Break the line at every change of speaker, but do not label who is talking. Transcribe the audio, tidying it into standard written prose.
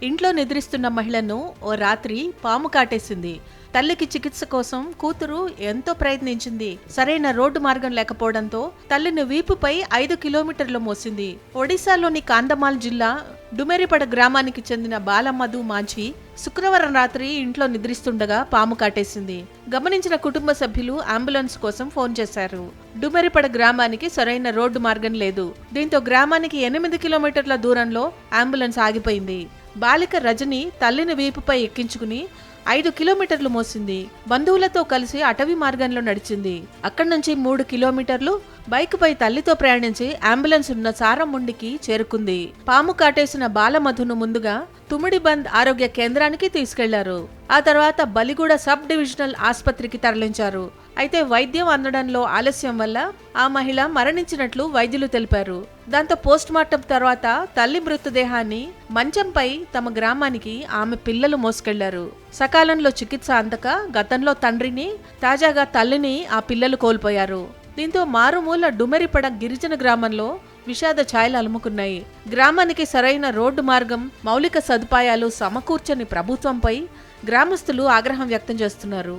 ఇంట్లో నిద్రిస్తున్న మహిళను ఓ రాత్రి పాము కాటేసింది. తల్లికి చికిత్స కోసం కూతురు ఎంతో ప్రయత్నించింది. సరైన రోడ్డు మార్గం లేకపోవడంతో తల్లిని వీపుపై 5 కిలోమీటర్లు మోసింది. ఒడిశాలోని కాంధమాల్ జిల్లా డుమెరిపడ గ్రామానికి చెందిన బాలమధు మాంఝీ శుక్రవారం రాత్రి ఇంట్లో నిద్రిస్తుండగా పాము కాటేసింది. గమనించిన కుటుంబ సభ్యులు అంబులెన్స్ కోసం ఫోన్ చేశారు. డుమెరిపడ గ్రామానికి సరైన రోడ్డు మార్గం లేదు. దీంతో గ్రామానికి 8 కిలోమీటర్ల దూరంలో అంబులెన్స్ ఆగిపోయింది. బాలిక రజని తల్లిని వీపుపై ఎక్కించుకుని 5 కిలోమీటర్లు మోసింది. బంధువులతో కలిసి అటవీ మార్గంలో నడిచింది. అక్కడి నుంచి 3 కిలోమీటర్లు బైకుపై తల్లితో ప్రయాణించి అంబులెన్స్ ఉన్న సారముండికి చేరుకుంది. పాము కాటేసిన బాలమధును ముందుగా తుమిడిబంద్ ఆరోగ్య కేంద్రానికి తీసుకెళ్లారు. ఆ తర్వాత బలిగూడ సబ్ డివిజనల్ ఆసుపత్రికి తరలించారు. అయితే వైద్యం అందడంలో ఆలస్యం వల్ల ఆ మహిళ మరణించినట్లు వైద్యులు తెలిపారు. దాంతో పోస్టుమార్టం తర్వాత తల్లి మృతదేహాన్ని మంచంపై తమ గ్రామానికి ఆమె పిల్లలు మోసుకెళ్లారు. సకాలంలో చికిత్స అందక గతంలో తండ్రిని, తాజాగా తల్లిని ఆ పిల్లలు కోల్పోయారు. దీంతో మారుమూల డుమెరిపడ గిరిజన గ్రామంలో విషాద ఛాయలు అలుముకున్నాయి. గ్రామానికి సరైన రోడ్డు మార్గం, మౌలిక సదుపాయాలు సమకూర్చని ప్రభుత్వంపై గ్రామస్తులు ఆగ్రహం వ్యక్తం చేస్తున్నారు.